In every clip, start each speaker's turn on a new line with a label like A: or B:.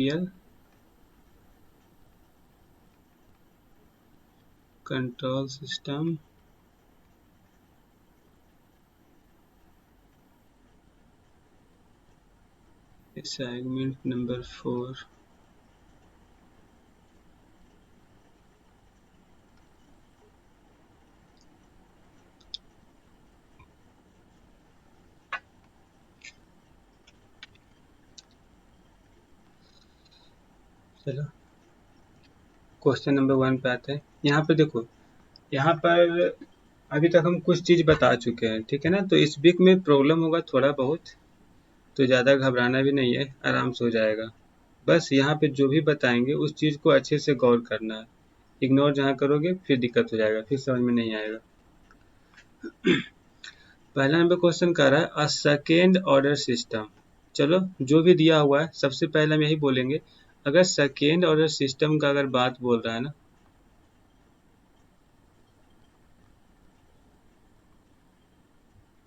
A: Real control system assignment number 4। चलो question number 1 पे आते हैं। यहाँ पे देखो, यहाँ पर अभी तक हम कुछ चीज़ बता चुके हैं, ठीक है ना। तो इस वीक में प्रॉब्लम होगा थोड़ा बहुत, तो ज़्यादा घबराना भी नहीं है, आराम से हो जाएगा। बस यहाँ पे जो भी बताएंगे उस चीज़ को अच्छे से गौर करना है। इग्नोर जहाँ करोगे फिर दिक्कत हो जाएगा, फिर समझ में नहीं आएगा। पहला नंबर क्वेश्चन कह रहा है अ सेकेंड ऑर्डर सिस्टम। चलो जो भी दिया हुआ है सबसे पहले हम यही बोलेंगे, अगर सेकेंड ऑर्डर सिस्टम का अगर बात बोल रहा है ना,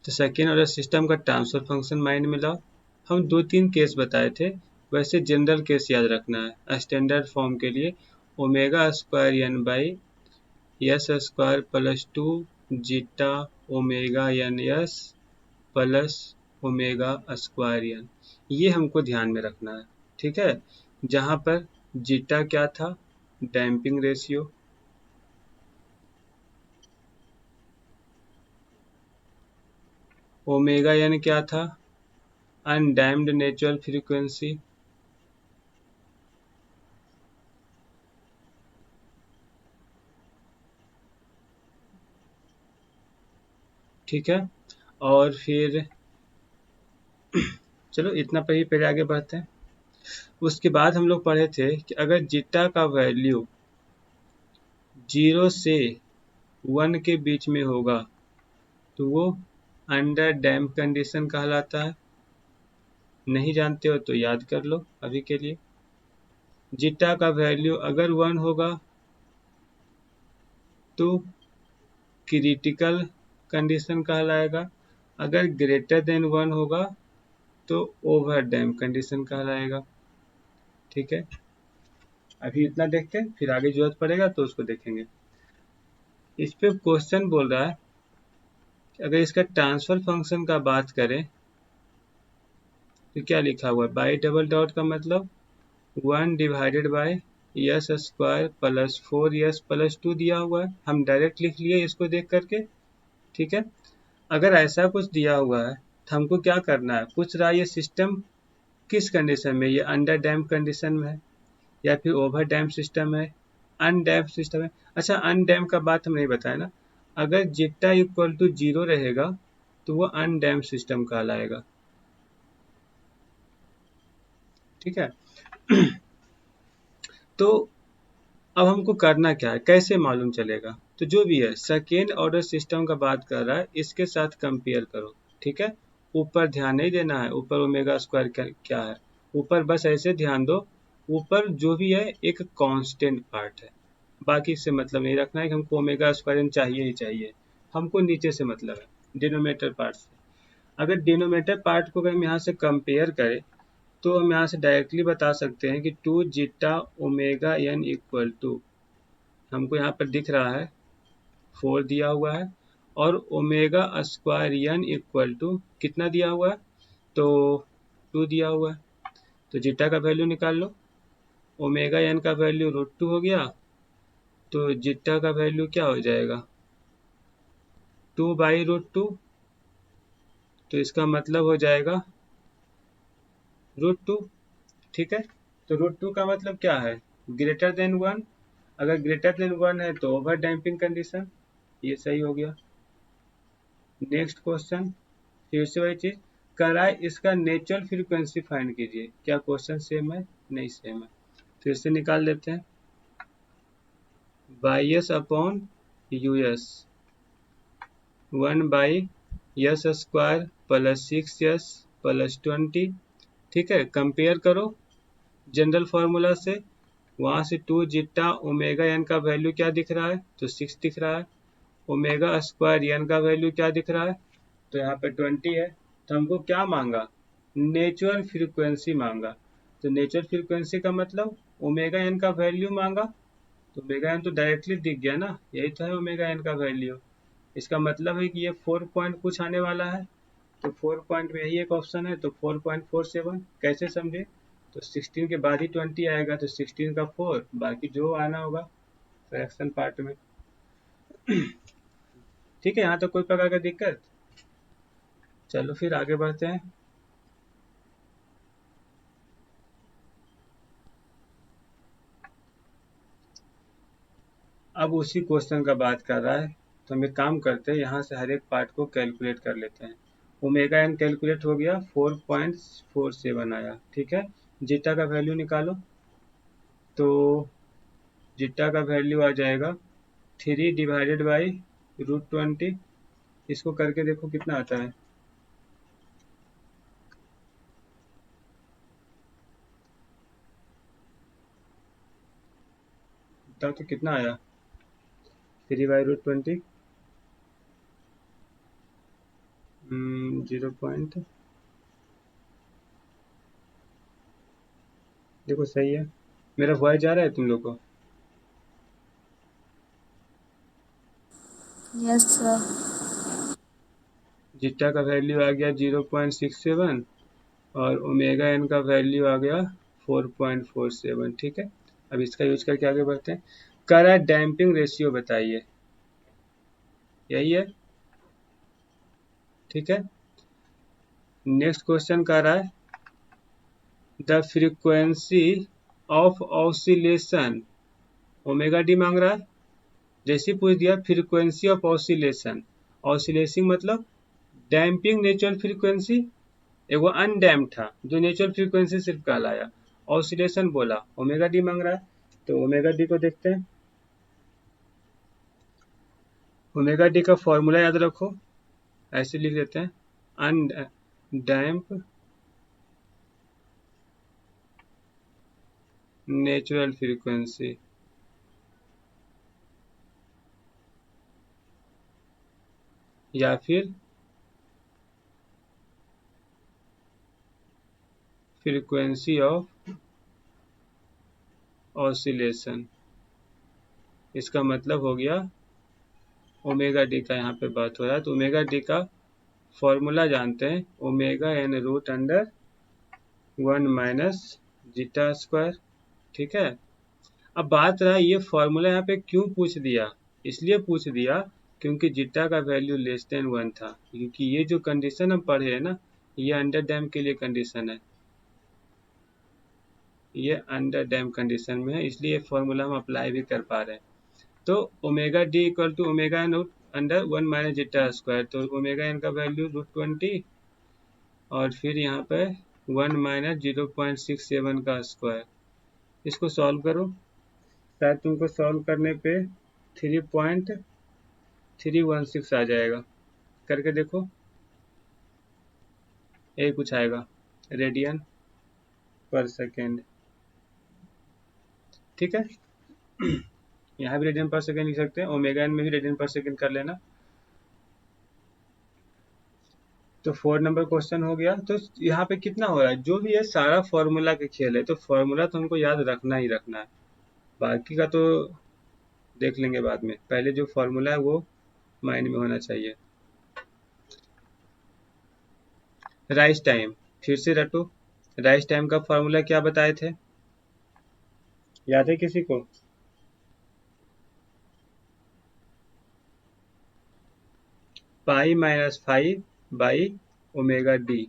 A: तो सेकेंड ऑर्डर सिस्टम का ट्रांसफर फंक्शन माइंड में लाओ। हम 2-3 केस बताए थे, वैसे जनरल केस याद रखना है। स्टैंडर्ड फॉर्म के लिए omega square n by s square plus 2 zeta omega n s plus omega square n, ये हमको ध्यान में रखना है, ठीक है। जहाँ पर जीटा क्या था, डैम्पिंग रेशियो, ओमेगा एन क्या था, अनडैम्ड नेचुरल फ्रीक्वेंसी, ठीक है। और फिर चलो इतना पर ही पहले आगे बढ़ते हैं। उसके बाद हम लोग पढ़े थे कि अगर जीटा का वैल्यू 0 से 1 के बीच में होगा तो वो अंडर डैम्प कंडीशन कहलाता है। नहीं जानते हो तो याद कर लो अभी के लिए। जीटा का वैल्यू अगर 1 होगा तो क्रिटिकल कंडीशन कहलाएगा, अगर ग्रेटर देन 1 होगा तो ओवर डैम्प कंडीशन कहलाएगा, ठीक है। अभी इतना देखते हैं, फिर आगे जरूरत पड़ेगा तो उसको देखेंगे। इस पे क्वेश्चन बोल रहा है कि अगर इसका ट्रांसफर फंक्शन का बात करें तो क्या लिखा हुआ है, बाई डबल डॉट का मतलब 1 divided by yes square plus 4 plus 2 दिया हुआ है। हम डायरेक्ट लिख लिए इसको देख करके, ठीक है। अगर ऐसा कुछ दिया हुआ है तो हमको क्या करना है, पूछ रहा है ये सिस्टम किस कंडीशन में, ये अंडर डैम्प कंडीशन में है या फिर ओवर डैम्प सिस्टम है, अनडैम्प सिस्टम है। अच्छा अनडैम्प का बात हम नहीं बताया ना, अगर जीटा इक्वल टू 0 रहेगा तो वो अनडैम्प सिस्टम कहलाएगा, ठीक है। तो अब हमको करना क्या है, कैसे मालूम चलेगा, तो जो भी है सेकेंड ऑर्डर सिस्टम का बात कर रहा है इसके साथ कंपेयर करो, ठीक है। ऊपर ध्यान नहीं देना है, ऊपर ओमेगा स्क्वायर क्या है, ऊपर बस ऐसे ध्यान दो, ऊपर जो भी है एक कांस्टेंट पार्ट है, बाकी से मतलब नहीं रखना है कि हमको ओमेगा स्क्वायर चाहिए ही चाहिए। हमको नीचे से मतलब है डिनोमिनेटर पार्ट से। अगर डिनोमिनेटर पार्ट को अगर हम यहाँ से कंपेयर करें तो हम यहाँ से डायरेक्टली बता सकते हैं कि 2 zeta omega n equal to, हमको यहाँ पर दिख रहा है 4 दिया हुआ है, और omega square n equal to कितना दिया हुआ है, तो 2 दिया हुआ है। तो जीटा का वैल्यू निकाल लो, ओमेगा एन का वैल्यू √2 हो गया, तो जीटा का वैल्यू क्या हो जाएगा 2/√2, तो इसका मतलब हो जाएगा √2, ठीक है। तो √2 का मतलब क्या है, ग्रेटर देन 1, अगर ग्रेटर देन 1 है तो ओवर डैम्पिंग कंडीशन, ये सही हो गया। नेक्स्ट क्वेश्चन, फिर से वही चीज कर रहा है, इसका नेचुरल फ्रीक्वेंसी फाइंड कीजिए। क्या क्वेश्चन सेम है, नहीं सेम है, फिर से निकाल लेते हैं। By S upon U S 1/s² plus 6s plus 20, ठीक है। कंपेयर करो जनरल फार्मूला से, वहां से 2 जीटा ओमेगा एन का वैल्यू क्या दिख रहा है, तो 6 दिख रहा है। ओमेगा स्क्वायर एन का वैल्यू क्या दिख रहा है, तो यहाँ पे 20 है। तो हमको क्या मांगा, नेचुरल फ्रीक्वेंसी मांगा। तो नेचुरल फ्रीक्वेंसी का मतलब ओमेगा एन का वैल्यू मांगा, तो ओमेगा एन तो डायरेक्टली दिख गया ना, यही तो है ओमेगा एन का वैल्यू। इसका मतलब है कि ये 4 पॉइंट कुछ आने वाला है, तो 4 पॉइंट में यही एक ऑप्शन है, तो 4.47 कैसे समझे, तो 16 के बाद ही 20 आएगा, तो 16 का 4, बाकी जो आना होगा फ्रैक्शन पार्ट में। ठीक है, यहाँ तो कोई प्रकार का दिक्कत। चलो फिर आगे बढ़ते हैं। अब उसी क्वेश्चन का बात कर रहा है, तो हम एक काम करते हैं, यहाँ से हर एक पार्ट को कैलकुलेट कर लेते हैं। ओमेगा एन कैलकुलेट हो गया, 4.47 आया, ठीक है। जीटा का वैल्यू निकालो, तो जीटा का वैल्यू आ जाएगा 3/√20। इसको करके देखो कितना आता है, बताओ तो कितना आया। 3/√20 0 देखो सही है, मेरा वॉइस जा रहा है तुम लोग को।
B: Yes sir.
A: जीटा का वैल्यू आ गया 0.67 और ओमेगा एन का वैल्यू आ गया 4.47, ठीक है। अब इसका यूज करके आगे बढ़ते हैं। करा डैम्पिंग रेशियो बताइए, यही है, ठीक है। नेक्स्ट क्वेश्चन कह रहा है the frequency of oscillation, omega D मांग रहा है। जैसे पूछ दिया फ्रीक्वेंसी ऑफ ऑसिलेशन, ऑसिलेशन मतलब डैम्पिंग नेचुरल फ्रीक्वेंसी, एगो अनडैम्प था जो नेचुरल फ्रीक्वेंसी सिर्फ कहलाया, ऑसिलेशन बोला, ओमेगा डी मांग रहा है। तो ओमेगा डी को देखते हैं। ओमेगा डी का फॉर्मूला याद रखो, ऐसे लिख देते हैं, अनडैम्प नेचुरल फ्रीक्वेंसी, या फिर फ्रीक्वेंसी ऑफ ऑसिलेशन। इसका मतलब हो गया ओमेगा डी का यहाँ पे बात हो रहा है, तो ओमेगा डी का फॉर्मूला जानते हैं, omega n root under 1 minus zeta square, ठीक है। अब बात रहा ये फॉर्मूला यहाँ पे क्यों पूछ दिया, इसलिए पूछ दिया क्योंकि जीटा का वैल्यू लेस देन 1 था, क्योंकि ये जो कंडीशन हम पढ़े हैं ना, ये अंडर डैम के लिए कंडीशन है, ये अंडर डैम कंडीशन में है, इसलिए फॉर्मूला हम अप्लाई भी कर पा रहे हैं। तो omega d equal to omega n under 1 minus zeta square, तो ओमेगा एन का वैल्यू √20 और फिर यहाँ पे 1 माइनस 0.67 का स्क्वायर। इसको सॉल्व करो, शायद तुमको सॉल्व करने पे 3.316 आ जाएगा, करके देखो, यही कुछ आएगा, रेडियन पर सेकेंड, ठीक है। यहाँ भी रेडियन पर सेकेंड लिख सकते हैं, ओमेगा एन में भी रेडियन पर सेकेंड कर लेना। तो 4 नंबर क्वेश्चन हो गया। तो यहाँ पे कितना हो रहा है, जो भी है सारा फॉर्मूला के खेल है, तो फॉर्मूला तो हमको याद रखना ही रखना है, बाकी का तो देख लेंगे बाद में, पहले जो फॉर्मूला है वो माइंड में होना चाहिए। राइज टाइम, फिर से रटो, राइज टाइम का फॉर्मूला क्या बताए थे, याद है किसी को। Pi minus 5 by omega D,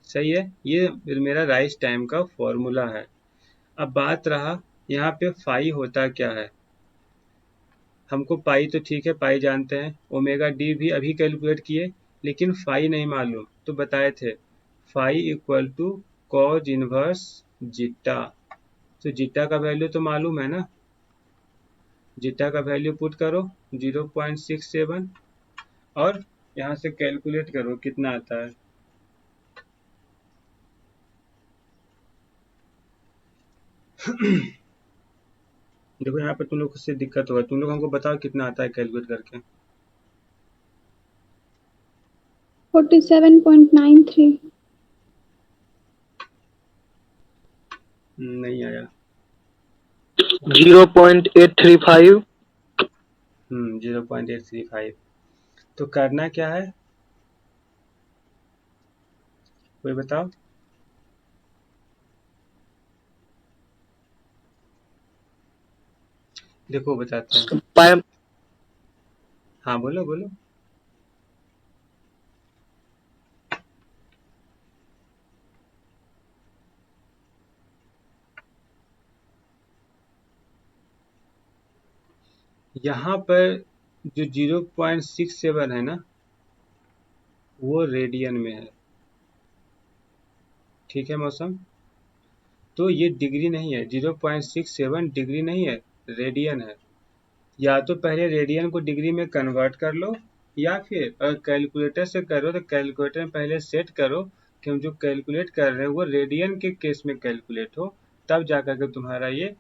A: सही है, ये मेरा राइज टाइम का फॉर्मूला है। अब बात रहा यहाँ पे फाई होता क्या है, हमको पाई तो ठीक है, पाई जानते हैं, ओमेगा डी भी अभी कैलकुलेट किए, लेकिन फाई नहीं मालूम, तो बताए थे phi equal to cos inverse zeta, तो जीटा का वैल्यू तो मालूम है ना, जीटा का वैल्यू पुट करो 0.67 और यहाँ से कैलकुलेट करो कितना आता है। देखो यहाँ पर तुम लोग से दिक्कत होगा, तुम लोग हमको बताओ कितना आता है कैलकुलेट करके।
B: 47.93।
A: नहीं आया।
B: 0.835।
A: 0.835। तो करना क्या है, कोई बताओ। देखो बताते हैं।
B: पाई
A: हाँ बोलो बोलो। यहाँ पर जो 0.67 है ना, वो रेडियन में है। ठीक है मौसम। तो ये डिग्री नहीं है, 0.67 डिग्री नहीं है, रेडियन है। या तो पहले रेडियन को डिग्री में कन्वर्ट कर लो, या फिर अगर कैलकुलेटर से करो तो कैलकुलेटर में पहले सेट करो कि हम जो कैलकुलेट कर रहे हैं वो रेडियन के केस में कैलकुलेट हो, तब जाकर के तुम्हारा ये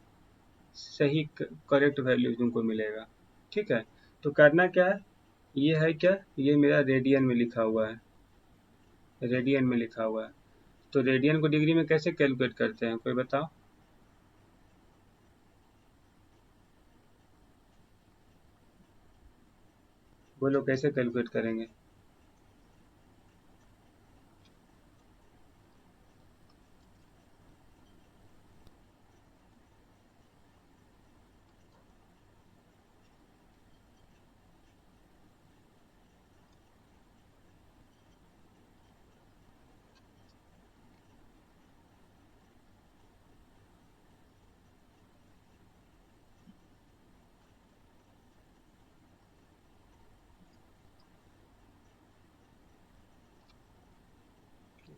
A: सही करेक्ट वैल्यू तुमको मिलेगा। ठीक है। तो करना क्या है, ये है क्या, ये मेरा रेडियन में लिखा हुआ है, रेडियन में लिखा हुआ है। तो रेडियन को डिग्री में कैसे कैलकुलेट करते हैं, कोई बताओ। बोलो कैसे कैलकुलेट करेंगे।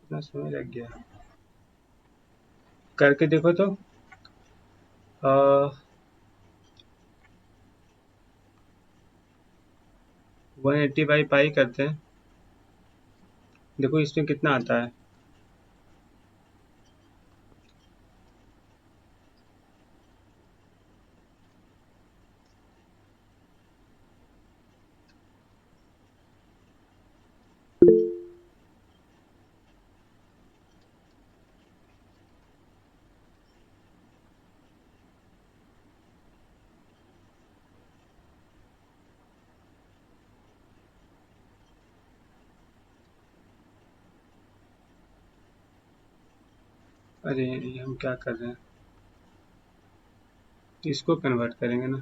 A: कितना समय लग गया, करके देखो तो। 180/पाई करते हैं, देखो इसमें कितना आता है। अरे ये हम क्या कर रहे हैं, इसको कन्वर्ट करेंगे ना।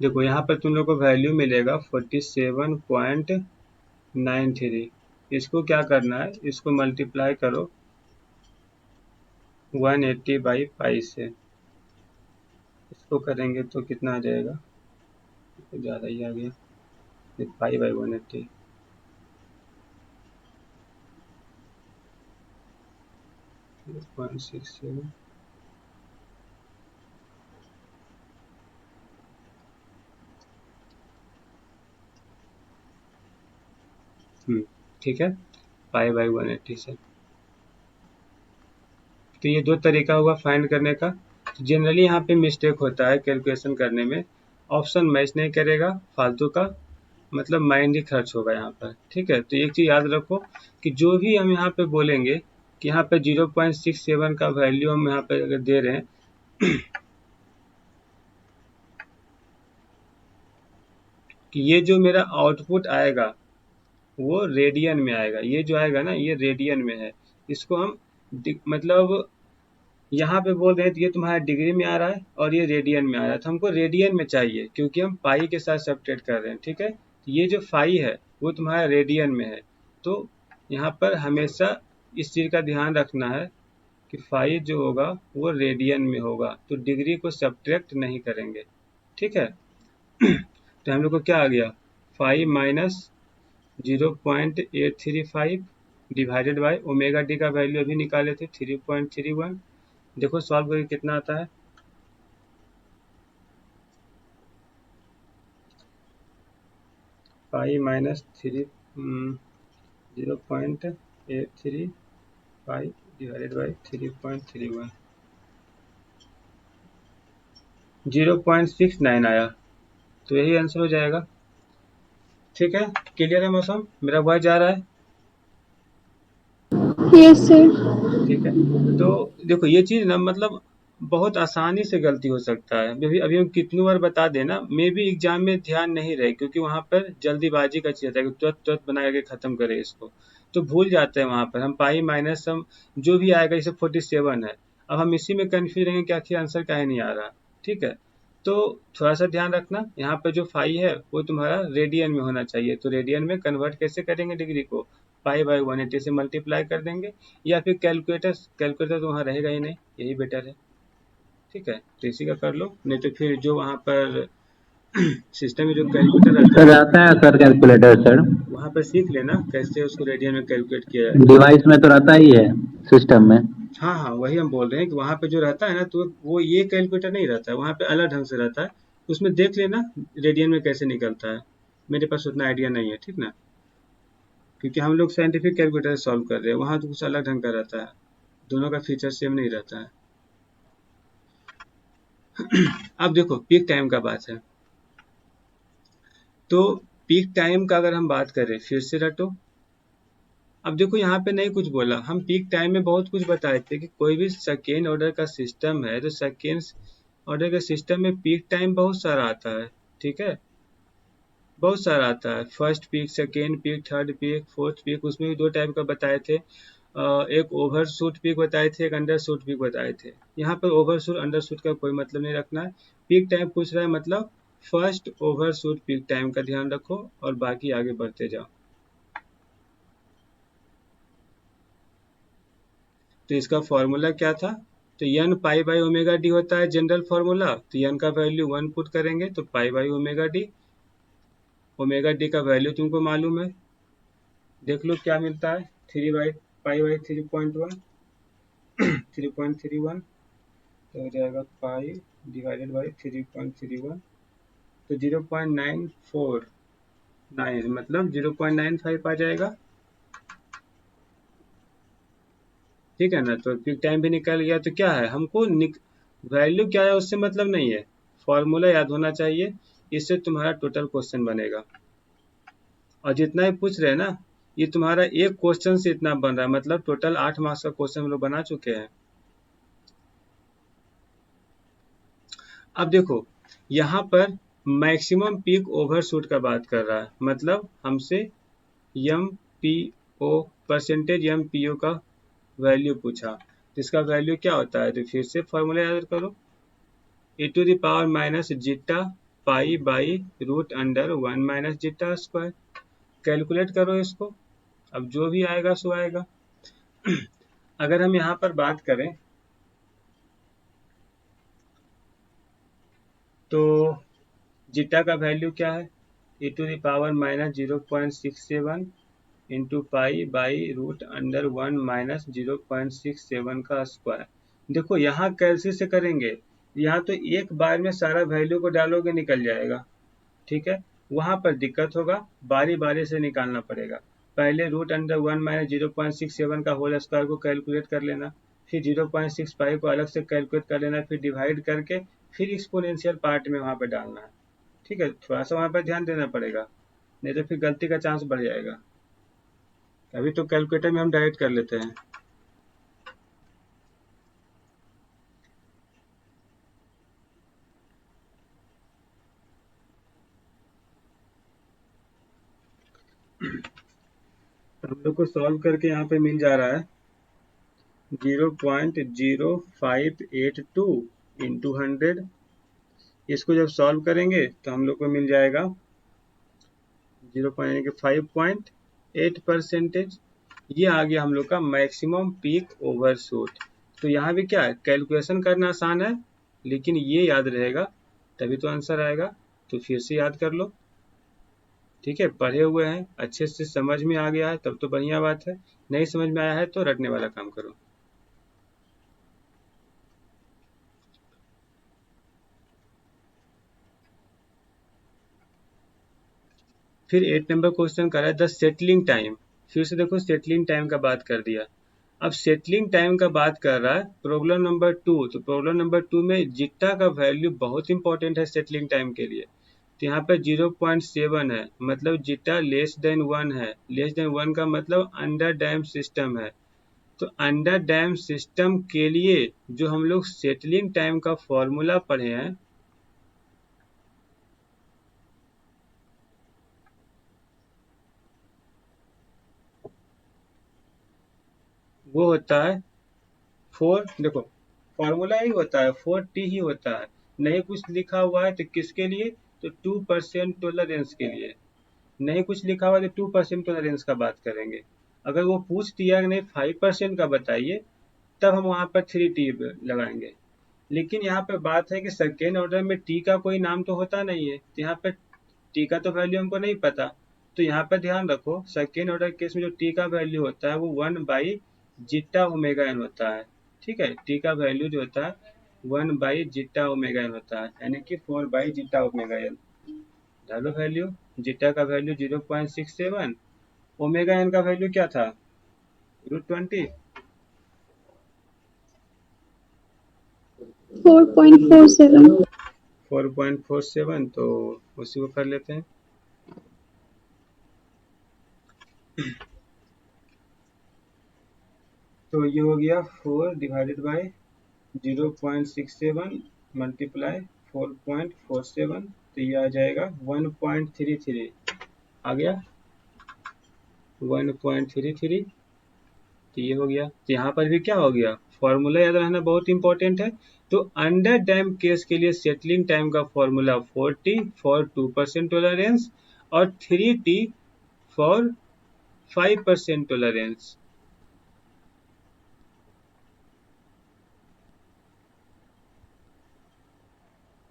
A: देखो यहाँ पर तुम लोग को वैल्यू मिलेगा 47.93। इसको क्या करना है, इसको मल्टीप्लाई करो 180/पाई से। इसको करेंगे तो कितना आ जाएगा, तो ज़्यादा ही आ गया, पाई बाई 180। 0.67। ठीक है, पाई बाई 180 से। तो ये दो तरीका हुआ फाइंड करने का। जनरली यहाँ पे मिस्टेक होता है कैलकुलेशन करने में, ऑप्शन मैच नहीं करेगा, फालतू का मतलब माइंड ही खर्च होगा यहाँ पर। ठीक है, तो एक चीज़ याद रखो कि जो भी हम यहाँ पे बोलेंगे कि यहाँ पे 0.67 का वैल्यू हम यहाँ पे अगर दे रहे हैं कि ये जो मेरा आउटपुट आएगा वो रेडियन में आएगा, ये जो आएगा ना ये रेडियन में है। इसको हम मतलब यहाँ पे बोल रहे हैं तो ये तुम्हारा डिग्री में आ रहा है और ये रेडियन में आ रहा है, तो हमको रेडियन में चाहिए क्योंकि हम पाई के साथ सब्ट्रैक्ट कर रहे हैं। ठीक है, तो ये जो फाई है वो तुम्हारा रेडियन में है। तो यहाँ पर हमेशा इस चीज़ का ध्यान रखना है कि फाई जो होगा वो रेडियन में होगा, तो डिग्री को सब्ट्रैक्ट नहीं करेंगे। ठीक है। तो हम लोग को क्या आ गया, 5 - 0.835 डिवाइडेड बाई ओमेगा डी का वैल्यू अभी निकाले थे 3.31। देखो सॉल्व करके कितना आता है। Pi minus three 0.835 divided by 3.31। 0.69 आया, तो यही आंसर हो जाएगा। ठीक है, क्लियर है मौसम, मेरा वॉइस जा रहा है?
B: Yes sir.
A: ठीक है, तो देखो ये चीज़ ना मतलब बहुत आसानी से गलती हो सकता है। अभी अभी हम कितनी बार बता देना, मे भी एग्जाम में ध्यान नहीं रहे, क्योंकि वहाँ पर जल्दीबाजी का चीज़ रहता है कि तुरंत तुरंत बना के खत्म करे इसको, तो भूल जाते हैं वहाँ पर हम पाई माइनस सम जो भी आएगा, जैसे 47 है, अब हम इसी में कन्फ्यूज रहेंगे कि आखिर आंसर काहे नहीं आ रहा। ठीक है, तो थोड़ा सा ध्यान रखना, यहाँ पर जो फाई है वो तुम्हारा रेडियन में होना चाहिए, तो रेडियन में कन्वर्ट कैसे करेंगे डिग्री को, पाई बाई 180 से मल्टीप्लाई कर देंगे, या फिर कैलकुलेटर, कैलकुलेटर तो वहाँ रहेगा ही नहीं, यही बेटर है। ठीक है, तो इसी का कर लो, नहीं तो फिर जो वहाँ पर सिस्टम में जो कैलकुलेटर रहता है
C: सर आता है सर कैलकुलेटर सर?
A: वहाँ पर सीख लेना कैसे उसको रेडियन में कैलकुलेट किया जाए।
C: डिवाइस में तो रहता ही है सिस्टम में।
A: हाँ हाँ, वही हम बोल रहे हैं कि वहाँ पे जो रहता है ना, तो वो ये कैलकुलेटर नहीं रहता है, वहाँ पे अलग ढंग से रहता है, उसमें देख लेना रेडियन में कैसे निकलता है। मेरे पास उतना आइडिया नहीं है, ठीक ना, क्योंकि हम लोग साइंटिफिक कैलकुलेटर सॉल्व कर रहे हैं, वहाँ तो कुछ अलग ढंग का रहता है, दोनों का फीचर सेम नहीं रहता है। अब देखो पीक टाइम का बात है, तो पीक टाइम का अगर हम बात करें, फिर से रटो। अब देखो यहाँ पे नहीं कुछ बोला, हम पीक टाइम में बहुत कुछ बताए थे कि कोई भी सेकेंड ऑर्डर का सिस्टम है तो सेकेंड ऑर्डर के सिस्टम में पीक टाइम बहुत सारा आता है। ठीक है, बहुत सारा आता है, first peak, second peak, third peak, fourth peak, उसमें भी दो टाइप का बताए थे। एक ओवर शूट पीक बताए थे, एक अंडर शूट पीक बताए थे। यहाँ पर ओवर शूट अंडर शूट का कोई मतलब नहीं रखना है, पीक टाइम पूछ रहा है मतलब first over shoot peak time का ध्यान रखो और बाकी आगे बढ़ते जाओ। तो इसका फॉर्मूला क्या था, तो n pi by omega d होता है जनरल फॉर्मूला, तो एन का वैल्यू 1 पुट करेंगे तो pi by omega d, omega d का वैल्यू तुमको मालूम है, देख लो क्या मिलता है, 3/पाई बाई 3.1, 3.31, तो हो जाएगा पाई डिवाइडेड बाई 3.31, तो 0.949 मतलब 0.95 आ जाएगा। ठीक है ना, तो पीक टाइम भी निकल गया, तो क्या है हमको वैल्यू क्या है उससे मतलब नहीं है, फॉर्मूला याद होना चाहिए, इससे तुम्हारा टोटल क्वेश्चन बनेगा। और जितना भी पूछ रहे हैं ना, ये तुम्हारा एक क्वेश्चन से इतना बन रहा है, मतलब टोटल 8 मार्क्स का क्वेश्चन हम लोग बना चुके हैं। अब देखो यहाँ पर मैक्सिमम पीक ओवरशूट का बात कर रहा है, मतलब हमसे M P O percentage M P O का वैल्यू पूछा, तो इसका वैल्यू क्या होता है, तो फिर से फॉर्मूला याद करो, e to the power minus zeta pi by root under 1 minus zeta square, calculate करो इसको, अब जो भी आएगा सो आएगा। अगर हम यहाँ पर बात करें तो जीटा का वैल्यू क्या है, e to the power minus 0.67 into pi by root under 1 minus 0.67 का स्क्वायर। देखो यहाँ कैसे से करेंगे, यहाँ तो एक बार में सारा वैल्यू को डालोगे निकल जाएगा। ठीक है, वहाँ पर दिक्कत होगा, बारी बारी से निकालना पड़ेगा। पहले रूट अंडर 1 माइनस 0.67 का होल स्क्वायर को कैलकुलेट कर लेना, फिर 0.65 को अलग से कैलकुलेट कर लेना, फिर डिवाइड करके फिर एक्सपोनेंशियल पार्ट में वहाँ पर डालना है। ठीक है, थोड़ा सा वहाँ पर ध्यान देना पड़ेगा, नहीं तो फिर गलती का चांस बढ़ जाएगा। अभी तो कैलकुलेटर में हम डायरेक्ट कर लेते हैं। तो हम लोग को सॉल्व करके यहाँ पे मिल जा रहा है 0.0582 इंटू 100, इसको जब सॉल्व करेंगे तो हम लोग को मिल जाएगा 5.8%। ये आ गया हम लोग का मैक्सिमम पीक ओवरशूट। तो यहाँ भी क्या है, कैलकुलेशन करना आसान है, लेकिन ये याद रहेगा तभी तो आंसर आएगा, तो फिर से याद कर लो। ठीक है, पढ़े हुए हैं, अच्छे से समझ में आ गया है तब तो बढ़िया बात है, नहीं समझ में आया है तो रटने वाला काम करो। फिर 8 नंबर क्वेश्चन कर रहा है द सेटलिंग टाइम, फिर से देखो सेटलिंग टाइम का बात कर दिया। अब सेटलिंग टाइम का बात कर रहा है प्रॉब्लम नंबर 2। तो प्रॉब्लम नंबर 2 में जीटा का वैल्यू बहुत इंपॉर्टेंट है सेटलिंग टाइम के लिए। तो यहाँ पे 0.7 है, मतलब जीटा लेस देन 1 है। लेस देन 1 का मतलब अंडर डैम सिस्टम है। तो अंडर डैम सिस्टम के लिए जो हम लोग सेटलिंग टाइम का फॉर्मूला पढ़े हैं वो होता है देखो फॉर्मूला ही होता है 4T ही होता है। नहीं कुछ लिखा हुआ है तो किसके लिए? तो 2% टॉलरेंस के लिए। नहीं कुछ लिखा हुआ है तो 2% टॉलरेंस का बात करेंगे। अगर वो पूछ दिया कि नहीं 5% का बताइए, तब हम वहाँ पर 3T लगाएंगे। लेकिन यहाँ पे बात है कि सेकेंड ऑर्डर में टी का कोई नाम तो होता नहीं है, तो यहाँ पे टी का तो वैल्यू हमको नहीं पता। तो यहाँ पे ध्यान रखो सेकेंड ऑर्डर केस में जो टी का वैल्यू होता है वो 1/जीटा ओमेगा एन होता है। ठीक है, टी का वैल्यू जो होता है 1/जीटा ओमेगा एन होता है, यानी कि 4/जीटा ओमेगा एन। डालो वैल्यू। जीटा का वैल्यू 0.67, ओमेगा एन का वैल्यू क्या था? √20।
B: 4.47।
A: 4.47, तो उसी को कर लेते हैं। तो ये हो गया 4/0.67 मल्टीप्लाई 4.47, तो ये आ जाएगा 1.33। आ गया 1.33। तो ये हो गया। तो यहाँ पर भी क्या हो गया? फॉर्मूला याद रहना बहुत इंपॉर्टेंट है। तो अंडर डैम केस के लिए सेटलिंग टाइम का फॉर्मूला 4T फॉर 2% टॉलरेंस और 3T फॉर 5% टॉलरेंस।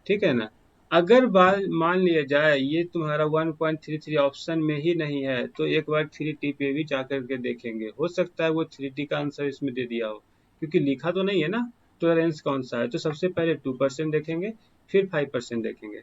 A: ठीक है ना? अगर मान लिया जाए ये तुम्हारा 1.33 ऑप्शन में ही नहीं है, तो एक बार 3T पे भी जा करके देखेंगे, हो सकता है वो 3T का आंसर इसमें दे दिया हो, क्योंकि लिखा तो नहीं है ना टॉलरेंस कौन सा है। तो सबसे पहले 2% देखेंगे, फिर 5% देखेंगे।